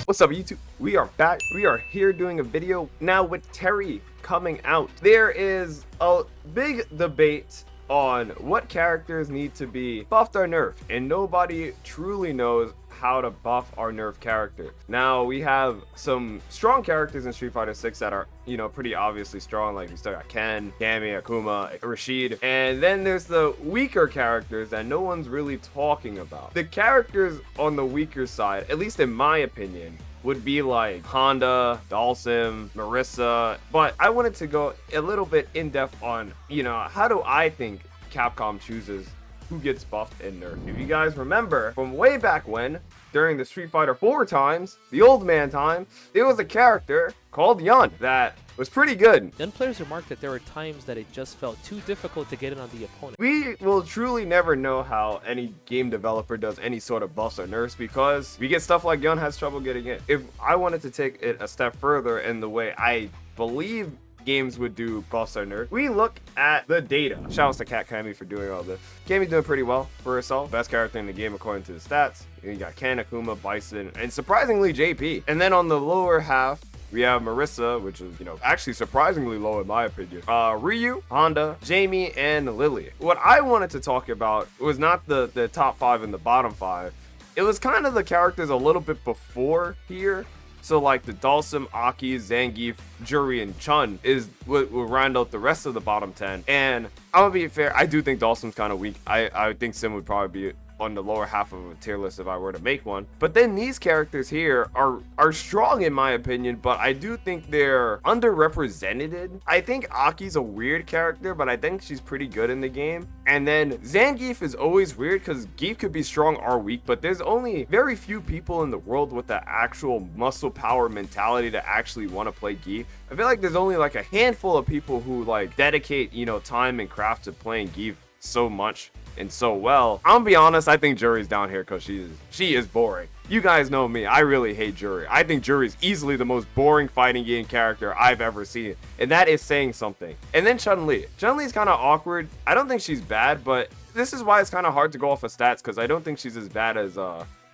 What's up, YouTube? We are back. We are here doing a video now with Terry coming out. There is a big debate on what characters need to be buffed or nerfed, and nobody truly knows how to buff our nerf character. Now, we have some strong characters in Street Fighter 6 that are, pretty obviously strong. Like, we still got Ken, Cammy, Akuma, Rashid, and then there's the weaker characters that no one's really talking about. The characters on the weaker side, at least in my opinion, would be like Honda, Dalsim, Marissa, but I wanted to go a little bit in depth on, how do I think Capcom chooses who gets buffed and nerfed. If you guys remember from way back when, during the Street Fighter 4 times, the old man time, there was a character called Yun that was pretty good. Then players remarked that there were times that it just felt too difficult to get in on the opponent. We will truly never know how any game developer does any sort of buffs or nerfs because we get stuff like Yun has trouble getting in. If I wanted to take it a step further in the way I believe games would do buffs or nerfs, we look at the data. Shout out to Cat Cammy for doing all this. Cammy's doing pretty well for herself. Best character in the game according to the stats. You got Ken, Akuma, Bison, and surprisingly JP. And then on the lower half, we have Marissa, which is, actually surprisingly low in my opinion. Ryu, Honda, Jamie, and Lily. What I wanted to talk about was not the top 5 and the bottom 5. It was kind of the characters a little bit before here. So like the Dalsim, Aki, Zangief, Juri, and Chun is what will round out the rest of the bottom 10. And I'm gonna be fair, I do think Dalsim's kind of weak. I think Sim would probably be on the lower half of a tier list if I were to make one. But then these characters here are strong in my opinion, but I do think they're underrepresented. I think Aki's a weird character, but I think she's pretty good in the game. And then Zangief is always weird because Gief could be strong or weak, but there's only very few people in the world with the actual muscle power mentality to actually want to play Gief. I feel like there's only like a handful of people who like dedicate, time and craft to playing Gief so much and so well. I'm gonna be honest, I think Juri's down here because she is boring. You guys know me, I really hate Juri. I think Juri's easily the most boring fighting game character I've ever seen, and that is saying something. And then Chun-Li. Chun-Li's kind of awkward. I don't think she's bad, but this is why it's kind of hard to go off of stats because I don't think she's as bad as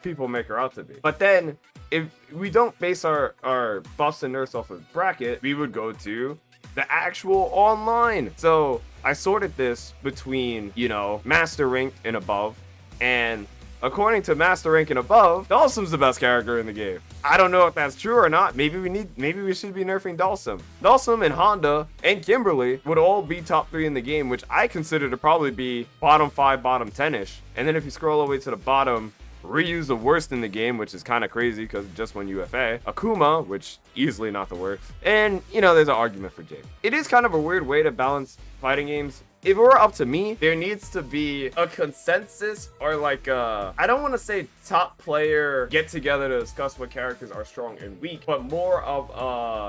people make her out to be. But then if we don't base our buffs and nerfs off of bracket, we would go to the actual online. So I sorted this between, Master Rank and above, and according to Master Rank and above, Dalsim's the best character in the game. I don't know if that's true or not. Maybe we should be nerfing Dalsim. Dalsim and Honda and Kimberly would all be top 3 in the game, which I consider to probably be bottom 5, bottom 10-ish. And then if you scroll all the way to the bottom, Ryu's the worst in the game, which is kind of crazy because just won UFA. Akuma, which easily not the worst. And, there's an argument for Jake. It is kind of a weird way to balance fighting games. If it were up to me, there needs to be a consensus or like I don't want to say top player get together to discuss what characters are strong and weak, but more of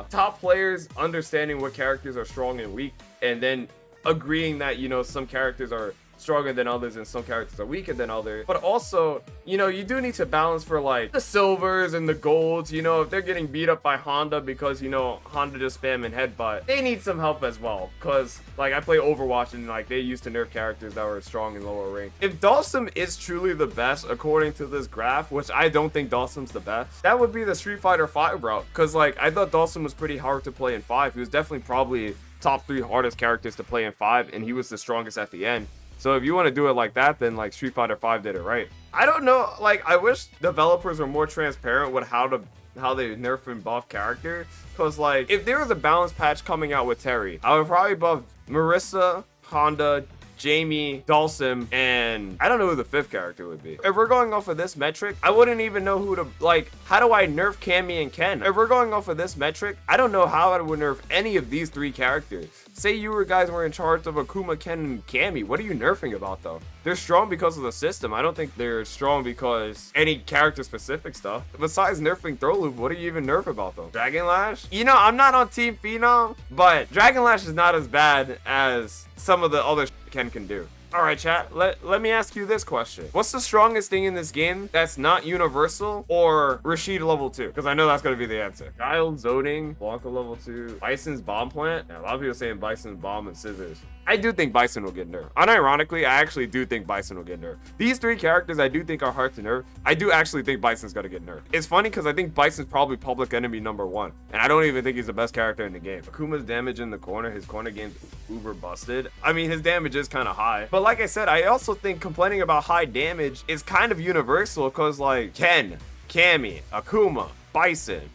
top players understanding what characters are strong and weak, and then agreeing that, some characters are stronger than others and some characters are weaker than others. But also, you do need to balance for like the silvers and the golds. If they're getting beat up by Honda because Honda just spam and headbutt, they need some help as well, because like I play Overwatch and like they used to nerf characters that were strong in lower rank. If Dalsim is truly the best according to this graph, which I don't think Dalsim's the best, that would be the Street Fighter 5 route, because like I thought Dalsim was pretty hard to play in 5. He was definitely probably top 3 hardest characters to play in 5, and he was the strongest at the end. So if you want to do it like that, then like Street Fighter 5 did it right. I don't know, like I wish developers were more transparent with how they nerf and buff characters. Cause like if there was a balance patch coming out with Terry, I would probably buff Marissa, Honda, Jamie, Dalsim, and I don't know who the 5th character would be. If we're going off of this metric, I wouldn't even know who to, like, how do I nerf Cammy and Ken? If we're going off of this metric, I don't know how I would nerf any of these 3 characters. Say you guys were in charge of Akuma, Ken, and Cammy. What are you nerfing about though? They're strong because of the system. I don't think they're strong because any character specific stuff. Besides nerfing Throw Loop, what do you even nerf about though? Dragon Lash? I'm not on Team Phenom, but Dragon Lash is not as bad as some of the other Ken can do. All right, chat, let me ask you this question. What's the strongest thing in this game that's not universal or Rashid level 2? Because I know that's going to be the answer. Guile, zoning, Blanca level 2, Bison's bomb plant. Yeah, a lot of people saying Bison's bomb and scissors. I do think Bison will get nerfed. Unironically, I actually do think Bison will get nerfed. These three characters I do think are hard to nerf. I do actually think Bison's gonna get nerfed. It's funny because I think Bison's probably public enemy #1. And I don't even think he's the best character in the game. Akuma's damage in the corner, his corner game's uber busted. I mean, his damage is kind of high. But like I said, I also think complaining about high damage is kind of universal because like Ken, Cammy, Akuma, Bison,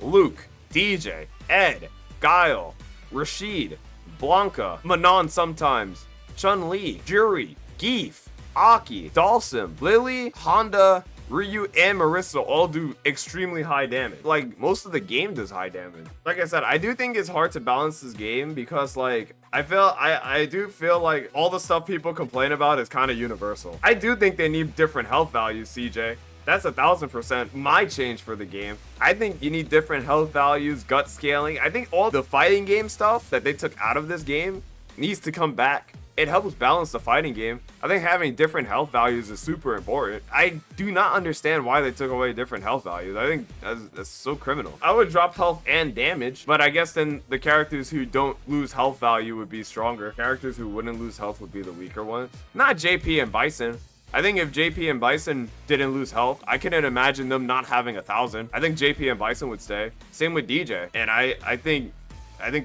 Luke, DJ, Ed, Guile, Rashid, Blanca, Manon sometimes, Chun-Li, Juri, Geef, Aki, Dalsim, Lily, Honda, Ryu, and Marissa all do extremely high damage. Like, most of the game does high damage. Like I said, I do think it's hard to balance this game because, like, I do feel like all the stuff people complain about is kind of universal. I do think they need different health values, CJ. That's 1000% my change for the game. I think you need different health values, gut scaling. I think all the fighting game stuff that they took out of this game needs to come back. It helps balance the fighting game. I think having different health values is super important. I do not understand why they took away different health values. I think that's so criminal. I would drop health and damage, but I guess then the characters who don't lose health value would be stronger. Characters who wouldn't lose health would be the weaker ones. Not JP and Bison. I think if JP and Bison didn't lose health, I couldn't imagine them not having 1,000. I think JP and Bison would stay. Same with DJ. And I think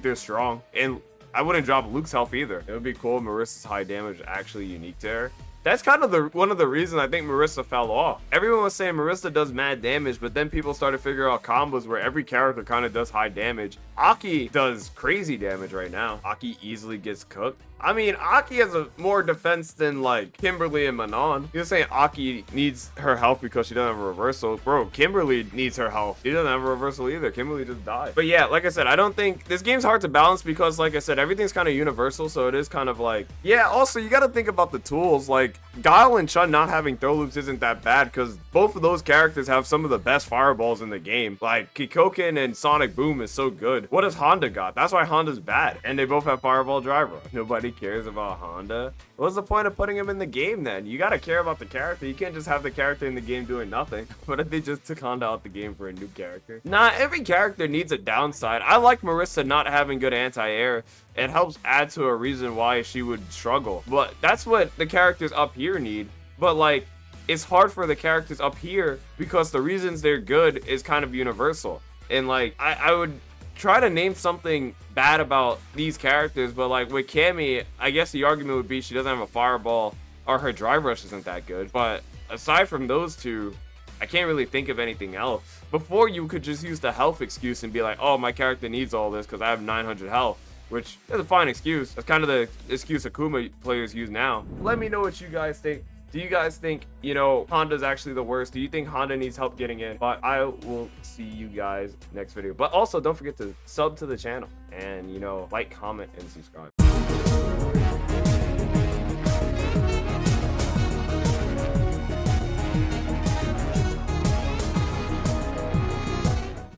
they're strong. And I wouldn't drop Luke's health either. It would be cool if Marissa's high damage is actually unique to her. That's kind of one of the reasons I think Marissa fell off. Everyone was saying Marissa does mad damage, but then people started figuring out combos where every character kind of does high damage. Aki does crazy damage right now. Aki easily gets cooked. I mean, Aki has a more defense than like Kimberly and Manon. You're saying Aki needs her health because she doesn't have a reversal. Bro, Kimberly needs her health. She doesn't have a reversal either. Kimberly just died. But yeah, like I said, I don't think this game's hard to balance because like I said, everything's kind of universal. So it is kind of like, yeah, also you got to think about the tools. Like Guile and Chun not having throw loops isn't that bad because both of those characters have some of the best fireballs in the game. Like Kikoken and Sonic Boom is so good. What has Honda got? That's why Honda's bad. And they both have fireball driver. Nobody cares about Honda. What's the point of putting him in the game then? You gotta care about the character. You can't just have the character in the game doing nothing. What if they just took Honda out the game for a new character? Nah, every character needs a downside. I like Marissa not having good anti-air. It helps add to a reason why she would struggle. But that's what the characters up here need. But like, it's hard for the characters up here because the reasons they're good is kind of universal. And like, I would try to name something bad about these characters, but like with Cammy, I guess the argument would be she doesn't have a fireball or her drive rush isn't that good. But aside from those two, I can't really think of anything else. Before, you could just use the health excuse and be like, oh, my character needs all this because I have 900 health, which is a fine excuse. That's kind of the excuse Akuma players use now. Let me know what you guys think. Do you guys think, you know, Honda's actually the worst? Do you think Honda needs help getting in? But I will see you guys next video. But also, don't forget to sub to the channel and, you know, like, comment, and subscribe.